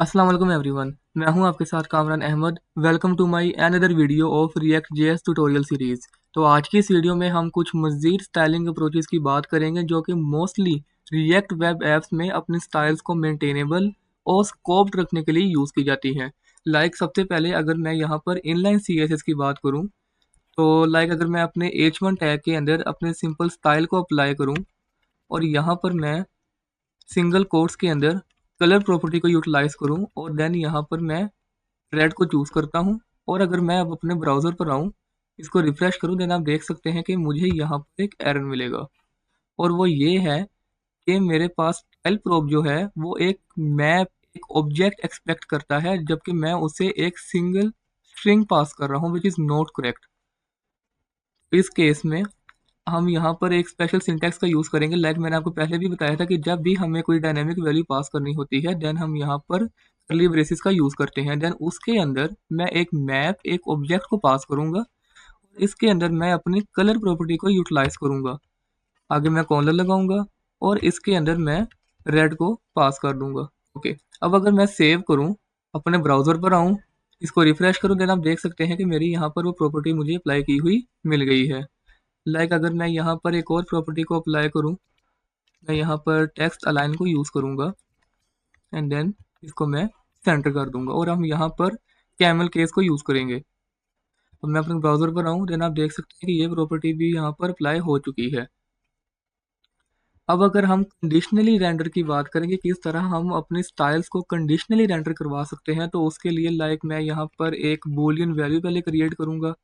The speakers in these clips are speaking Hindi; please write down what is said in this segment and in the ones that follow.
अस्सलाम वालेकुम एवरीवन। मैं हूं आपके साथ Kamran Ahmad. Welcome to my another video of React JS tutorial series. तो आज की इस वीडियो में हम कुछ मज़ीद स्टाइलिंग अप्रोचेस की बात करेंगे जो कि मोस्टली रिएक्ट वेब ऐप्स में अपने स्टाइल्स को मेंटेनेबल और स्कोप्ड रखने के लिए यूज़ की जाती हैं। सबसे पहले अगर मैं यहाँ पर इनलाइन सीएसएस की बात करूँ, तो अगर मैं अपने H1 टैग के अंदर अपने सिंपल स्टाइल को अप्लाई करूँ और यहाँ पर मैं सिंगल कोट्स के अंदर कलर प्रॉपर्टी को यूटिलाइज़ करूँ और देन यहाँ पर मैं रेड को चूज़ करता हूँ। और अगर मैं अब अपने ब्राउज़र पर आऊँ, इसको रिफ़्रेश करूँ, देन आप देख सकते हैं कि मुझे यहाँ पर एक एरर मिलेगा और वो ये है कि मेरे पास स्टाइल प्रॉप जो है वो एक ऑब्जेक्ट एक्सपेक्ट करता है, जबकि मैं उसे एक सिंगल स्ट्रिंग पास कर रहा हूँ व्हिच इज़ नॉट करेक्ट। इस केस में हम यहाँ पर एक स्पेशल सिंटैक्स का यूज़ करेंगे। मैंने आपको पहले भी बताया था कि जब भी हमें कोई डायनामिक वैल्यू पास करनी होती है, देन हम यहाँ पर कर्ली ब्रेसेस का यूज़ करते हैं। देन उसके अंदर मैं एक ऑब्जेक्ट को पास करूँगा। इसके अंदर मैं अपनी कलर प्रॉपर्टी को यूटिलाइज़ करूँगा। आगे मैं कॉलर लगाऊँगा और इसके अंदर मैं रेड को पास कर दूँगा। ओके, अब अगर मैं सेव करूँ, अपने ब्राउज़र पर आऊँ, इसको रिफ्रेश करूँ, देन आप देख सकते हैं कि मेरी यहाँ पर वो प्रॉपर्टी मुझे अप्लाई की हुई मिल गई है। अगर मैं यहाँ पर एक और प्रॉपर्टी को अप्लाई करूँ, मैं यहाँ पर टेक्स्ट अलाइन को यूज़ करूँगा एंड देन इसको मैं सेंटर कर दूँगा और हम यहाँ पर कैमल केस को यूज़ करेंगे। अब मैं अपने ब्राउज़र पर आऊँ, देन आप देख सकते हैं कि ये प्रॉपर्टी भी यहाँ पर अप्लाई हो चुकी है। अब अगर हम कंडीशनली रेंडर की बात करेंगे, किस तरह हम अपने स्टाइल्स को कंडीशनली रेंडर करवा सकते हैं, तो उसके लिए मैं यहाँ पर एक बूलियन वैल्यू पहले क्रिएट करूँगा,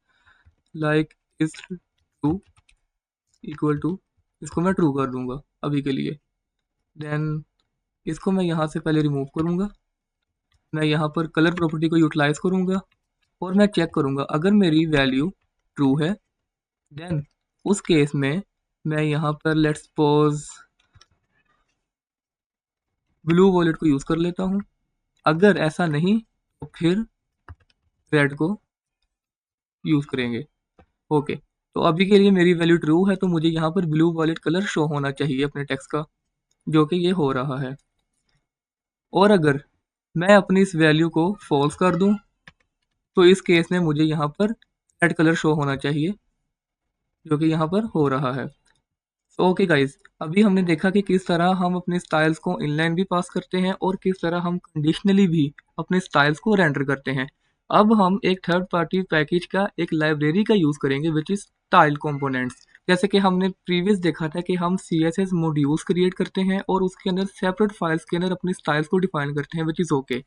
इज़ ट्रू इक्वल टू, इसको मैं ट्रू कर दूँगा अभी के लिए। देन इसको मैं यहाँ से पहले रिमूव करूँगा। मैं यहाँ पर कलर प्रॉपर्टी को यूटिलाइज़ करूँगा और मैं चेक करूँगा अगर मेरी वैल्यू ट्रू है, देन उस केस में मैं यहाँ पर लेट्स सपोज ब्लू वॉलेट को यूज़ कर लेता हूँ। अगर ऐसा नहीं तो फिर रेड को यूज़ करेंगे। ओके, तो अभी के लिए मेरी वैल्यू ट्रू है, तो मुझे यहाँ पर ब्लू वॉलेट कलर शो होना चाहिए अपने टेक्स्ट का, जो कि ये हो रहा है। और अगर मैं अपनी इस वैल्यू को फॉल्स कर दूँ, तो इस केस में मुझे यहाँ पर रेड कलर शो होना चाहिए, जो कि यहाँ पर हो रहा है। ओके गाइज, अभी हमने देखा कि किस तरह हम अपने स्टाइल्स को इनलाइन भी पास करते हैं और किस तरह हम कंडीशनली भी अपने स्टाइल्स को रेंडर करते हैं। अब हम एक थर्ड पार्टी पैकेज का एक लाइब्रेरी का यूज़ करेंगे विच इज़ स्टाइल कंपोनेंट्स। जैसे कि हमने प्रीवियस देखा था कि हम CSS मॉड्यूल्स क्रिएट करते हैं और उसके अंदर सेपरेट फाइल्स के अंदर अपनी स्टाइल्स को डिफाइन करते हैं विच इज़ ओके।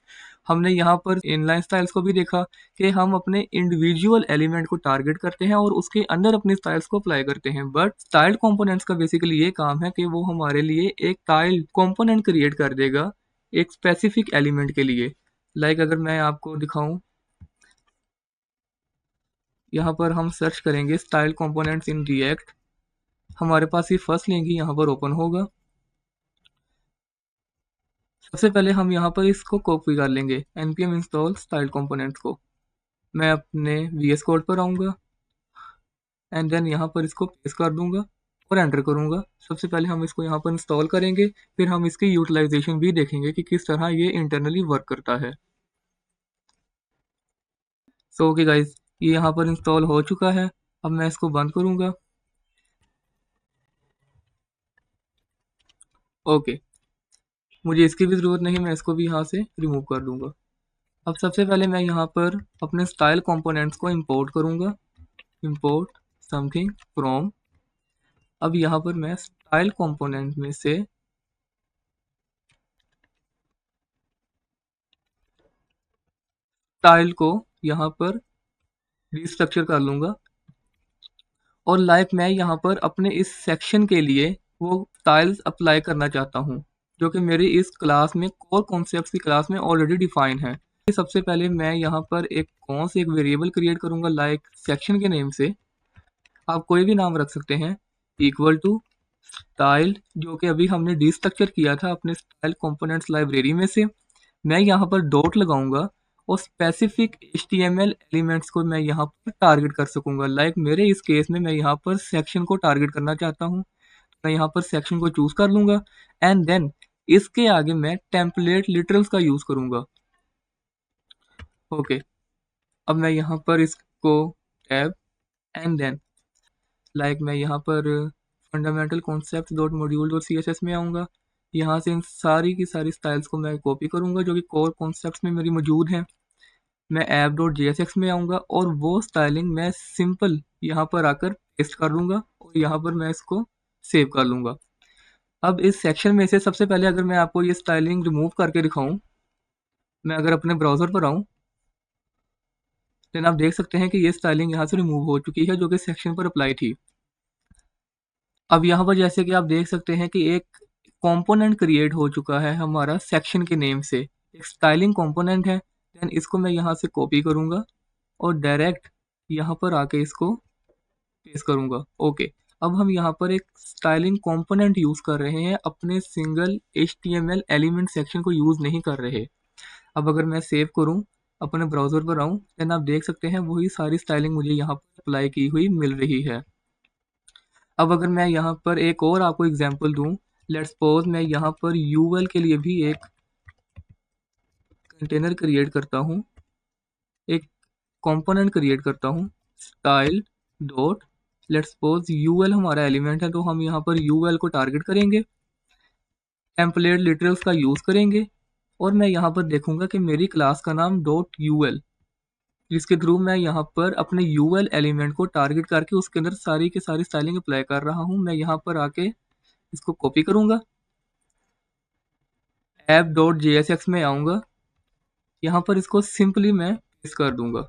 हमने यहाँ पर इनलाइन स्टाइल्स को भी देखा कि हम अपने इंडिविजुअल एलिमेंट को टारगेट करते हैं और उसके अंदर अपने स्टाइल्स को अप्लाई करते हैं। बट स्टाइल कंपोनेंट्स का बेसिकली ये काम है कि वो हमारे लिए एक स्टाइल कंपोनेंट क्रिएट कर देगा एक स्पेसिफिक एलिमेंट के लिए। अगर मैं आपको दिखाऊं, यहाँ पर हम सर्च करेंगे स्टाइल कंपोनेंट्स इन रिएक्ट, हमारे पास ये फर्स्ट लिंक ही यहाँ पर ओपन होगा। सबसे पहले हम यहाँ पर इसको कॉपी कर लेंगे, npm इंस्टॉल स्टाइल कंपोनेंट्स को। मैं अपने VS कोड पर आऊँगा एंड देन यहाँ पर इसको पेस्ट कर दूंगा और एंटर करूंगा। सबसे पहले हम इसको यहाँ पर इंस्टॉल करेंगे, फिर हम इसकी यूटिलाइजेशन भी देखेंगे कि किस तरह ये इंटरनली वर्क करता है। सो ओके गाइज, ये यहाँ पर इंस्टॉल हो चुका है। अब मैं इसको बंद करूंगा। ओके, मुझे इसकी भी ज़रूरत नहीं, मैं इसको भी यहाँ से रिमूव कर दूंगा। अब सबसे पहले मैं यहाँ पर अपने स्टाइल कंपोनेंट्स को इंपोर्ट करूंगा, इंपोर्ट समथिंग फ्रॉम। अब यहाँ पर मैं स्टाइल कंपोनेंट में से स्टाइल को यहाँ पर रिस्ट्रक्चर कर लूँगा और मैं यहाँ पर अपने इस सेक्शन के लिए वो स्टाइल्स अप्लाई करना चाहता हूँ, जो कि मेरी इस क्लास में कोर कॉन्सेप्ट्स की क्लास में ऑलरेडी डिफाइन है। सबसे पहले मैं यहाँ पर एक वेरिएबल क्रिएट करूँगा सेक्शन के नेम से। आप कोई भी नाम रख सकते हैं, इक्वल टू स्टाइल, जो कि अभी हमने डिस्ट्रक्चर किया था अपने स्टाइल कंपोनेंट्स लाइब्रेरी में से। मैं यहाँ पर डॉट लगाऊंगा और स्पेसिफिक HTML एलिमेंट्स को मैं यहाँ पर टारगेट कर सकूंगा। मेरे इस केस में मैं यहाँ पर सेक्शन को टारगेट करना चाहता हूँ, मैं यहाँ पर सेक्शन को चूज कर लूँगा एंड देन इसके आगे मैं टेम्पलेट लिटरल्स का यूज़ करूँगा। ओके, अब मैं यहाँ पर इसको टैब एंड देन मैं यहाँ पर fundamental concept dot module dot CSS में आऊँगा। यहाँ से इन सारी की सारी स्टाइल्स को मैं कॉपी करूँगा जो कि कोर कॉन्सेप्ट्स में मेरी मौजूद हैं। मैं ऐप डॉट JSX में आऊँगा और वो स्टाइलिंग मैं सिंपल यहाँ पर आकर पेस्ट कर लूँगा और यहाँ पर मैं इसको सेव कर लूँगा। अब इस सेक्शन में से सबसे पहले अगर मैं आपको ये स्टाइलिंग रिमूव करके दिखाऊँ, मैं अगर अपने ब्राउज़र पर आऊँ, देन आप देख सकते हैं कि ये स्टाइलिंग यहाँ से रिमूव हो चुकी है जो कि सेक्शन पर अप्लाई थी। अब यहाँ पर जैसे कि आप देख सकते हैं कि एक कंपोनेंट क्रिएट हो चुका है हमारा सेक्शन के नेम से, एक स्टाइलिंग कंपोनेंट है। देन इसको मैं यहाँ से कॉपी करूँगा और डायरेक्ट यहाँ पर आके इसको पेस्ट करूँगा। ओके, अब हम यहाँ पर एक स्टाइलिंग कंपोनेंट यूज़ कर रहे हैं, अपने सिंगल HTML एलिमेंट सेक्शन को यूज़ नहीं कर रहे। अब अगर मैं सेव करूँ, अपने ब्राउज़र पर आऊँ, देन आप देख सकते हैं वही सारी स्टाइलिंग मुझे यहाँ पर अप्लाई की हुई मिल रही है। अब अगर मैं यहाँ पर एक और आपको एग्जांपल दूँ, लेट्स सपोज मैं यहाँ पर UL के लिए भी एक कंटेनर क्रिएट करता हूँ, एक कंपोनेंट क्रिएट करता हूँ, style dot let's suppose UL हमारा एलिमेंट है, तो हम यहाँ पर UL को टारगेट करेंगे, टेम्पलेट लिटरल्स का यूज़ करेंगे और मैं यहाँ पर देखूंगा कि मेरी क्लास का नाम .UL, जिसके थ्रू मैं यहाँ पर अपने UL एलिमेंट को टारगेट करके उसके अंदर सारी की सारी स्टाइलिंग अप्लाई कर रहा हूँ। मैं यहाँ पर आके इसको कॉपी करूँगा, ऐप डॉट JSX में आऊँगा, यहाँ पर इसको सिंपली मैं पेस्ट कर दूंगा।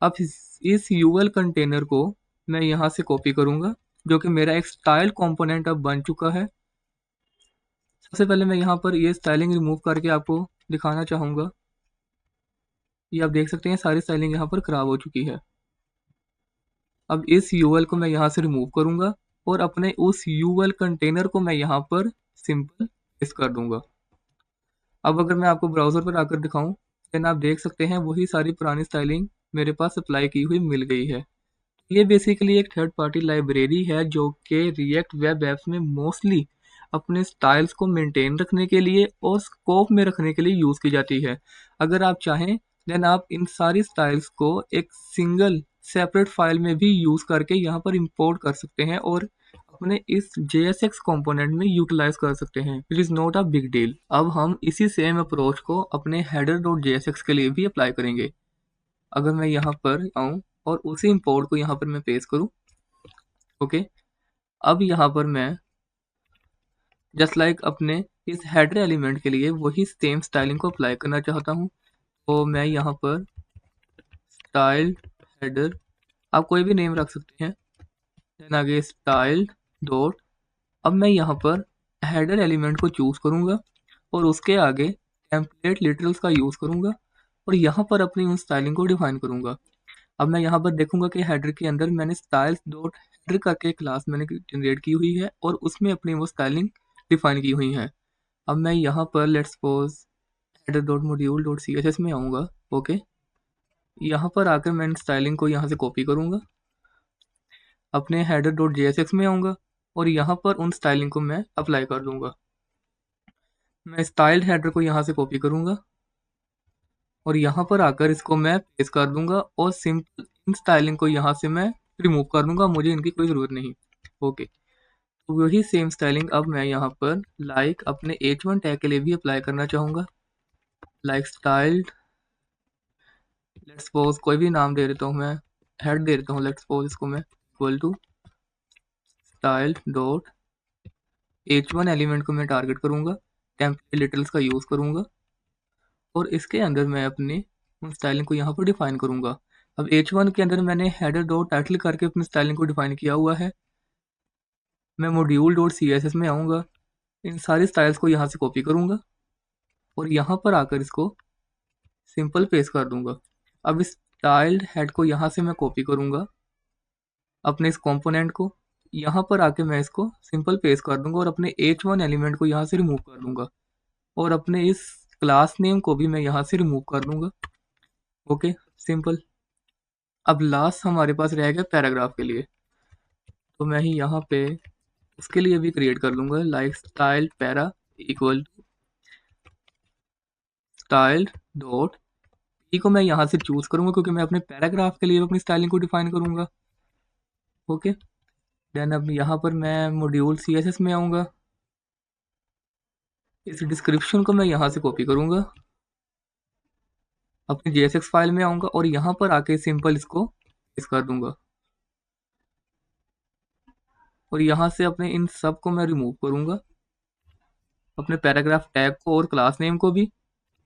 अब इस UL कंटेनर को मैं यहाँ से कॉपी करूँगा जो कि मेरा एक स्टाइल कंपोनेंट अब बन चुका है। सबसे पहले मैं यहाँ पर ये स्टाइलिंग रिमूव करके आपको दिखाना चाहूँगा। ये आप देख सकते हैं सारी स्टाइलिंग यहाँ पर ख़राब हो चुकी है। अब इस UL को मैं यहाँ से रिमूव करूँगा और अपने उस UL कंटेनर को मैं यहाँ पर सिंपल पेस्ट कर दूँगा। अब अगर मैं आपको ब्राउज़र पर आकर दिखाऊँ, देन आप देख सकते हैं वही सारी पुरानी स्टाइलिंग मेरे पास अप्लाई की हुई मिल गई है। ये बेसिकली एक थर्ड पार्टी लाइब्रेरी है जो कि रिएक्ट वेब ऐप्स में मोस्टली अपने स्टाइल्स को मेंटेन रखने के लिए और स्कोप में रखने के लिए यूज़ की जाती है। अगर आप चाहें देन आप इन सारी स्टाइल्स को एक सिंगल सेपरेट फाइल में भी यूज़ करके यहाँ पर इंपोर्ट कर सकते हैं और अपने इस JSX कंपोनेंट में यूटिलाइज कर सकते हैं। It is not a big deal. अब हम इसी सेम अप्रोच को अपने header.jsx के लिए भी अप्लाई करेंगे। अगर मैं यहाँ पर आऊँ और उसी इंपोर्ट को यहाँ पर मैं पेस्ट करूँ, ओके, अब यहाँ पर मैं जस्ट लाइक अपने इस हेडर एलिमेंट के लिए वही सेम स्टाइलिंग को अप्लाई करना चाहता हूँ। तो मैं यहाँ पर स्टाइल हेडर, आप कोई भी नेम रख सकते हैं, देन आगे स्टाइल डॉट, अब मैं यहाँ पर हेडर एलिमेंट को चूज़ करूँगा और उसके आगे टेम्पलेट लिटरल्स का यूज़ करूँगा और यहाँ पर अपनी उन स्टाइलिंग को डिफाइन करूँगा। अब मैं यहाँ पर देखूंगा कि हेडर के अंदर मैंने स्टाइल्स डॉट हेडर करके क्लास मैंने जनरेट की हुई है और उसमें अपनी वो स्टाइलिंग डिफाइन की हुई है। अब मैं यहाँ पर let's suppose header dot module dot CSS में आऊँगा, ओके, यहाँ पर आकर मैं स्टाइलिंग को यहाँ से कॉपी करूँगा, अपने हेडर डॉट JSX में आऊँगा और यहाँ पर उन स्टाइलिंग को मैं अप्लाई कर दूँगा। मैं स्टाइल्ड हेडर को यहाँ से कॉपी करूँगा और यहाँ पर आकर इसको मैं पेस्ट कर दूंगा और सिंपल इन स्टाइलिंग को यहाँ से मैं रिमूव कर दूंगा, मुझे इनकी कोई ज़रूरत नहीं। ओके, तो वही सेम स्टाइलिंग अब मैं यहाँ पर अपने H1 टैग के लिए भी अप्लाई करना चाहूँगा। स्टाइल्ड, लेट्स सपोज कोई भी नाम दे देता हूँ, मैं हेड दे देता हूँ, लेट्स सपोज इसको मैं equal to styled dot H1 element को मैं टारगेट करूँगा, टेम्पलेट लिटरल्स का यूज़ करूँगा और इसके अंदर मैं अपने उन स्टाइलिंग को यहाँ पर डिफाइन करूँगा। अब H1 के अंदर मैंने हेडर डॉट टाइटल करके अपनी स्टाइलिंग को डिफाइन किया हुआ है। मैं मॉड्यूल डॉट CSS में आऊँगा, इन सारी स्टाइल्स को यहाँ से कॉपी करूँगा और यहाँ पर आकर इसको सिंपल पेस्ट कर दूँगा। अब इस स्टाइल्ड हेड को यहाँ से मैं कॉपी करूँगा, अपने इस कंपोनेंट को यहाँ पर आके मैं इसको सिंपल पेस्ट कर दूँगा और अपने H1 एलिमेंट को यहाँ से रिमूव कर दूँगा और अपने इस क्लास नेम को भी मैं यहाँ से रिमूव कर दूँगा। Okay, simple. अब लास्ट हमारे पास रह गया पैराग्राफ के लिए, तो मैं ही यहाँ पे उसके लिए भी क्रिएट कर लूँगा style para equal to styled dot E को मैं यहाँ से चूज करूंगा क्योंकि मैं अपने पैराग्राफ के लिए अपनी स्टाइलिंग को डिफाइन करूंगा। ओके, देन अब यहाँ पर मैं मॉड्यूल CSS में आऊँगा। इस डिस्क्रिप्शन को मैं यहाँ से कॉपी करूँगा, अपनी JSX फाइल में आऊँगा और यहाँ पर आके सिंपल इसको पेस्ट कर दूंगा और यहाँ से अपने इन सब को मैं रिमूव करूँगा, अपने पैराग्राफ टैग को और क्लास नेम को भी,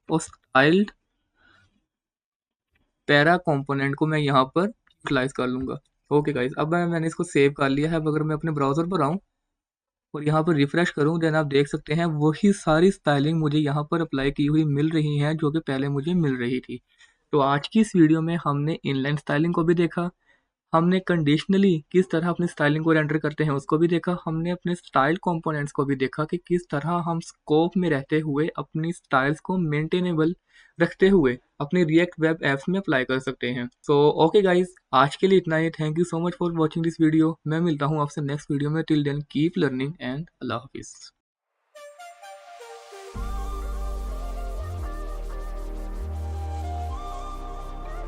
और स्टाइल्ड पैरा कंपोनेंट को मैं यहाँ पर यूटिलाइज कर लूँगा। ओके गाइस, अब मैंने इसको सेव कर लिया है। अब अगर मैं अपने ब्राउज़र पर आऊँ और यहाँ पर रिफ्रेश करूँ, देन आप देख सकते हैं वही सारी स्टाइलिंग मुझे यहाँ पर अप्लाई की हुई मिल रही हैं जो कि पहले मुझे मिल रही थी। तो आज की इस वीडियो में हमने इनलाइन स्टाइलिंग को भी देखा, हमने कंडीशनली किस तरह अपनी स्टाइलिंग को रेंडर करते हैं उसको भी देखा, हमने अपने स्टाइल कंपोनेंट्स को भी देखा कि किस तरह हम स्कोप में रहते हुए अपनी स्टाइल्स को मेंटेनेबल रखते हुए अपने रिएक्ट वेब एप्स में अप्लाई कर सकते हैं। सो ओके गाइज, आज के लिए इतना ही। Thank you so much for watching this video. मैं मिलता हूँ आपसे नेक्स्ट वीडियो में। Till then keep learning and अल्लाह हाफिज़।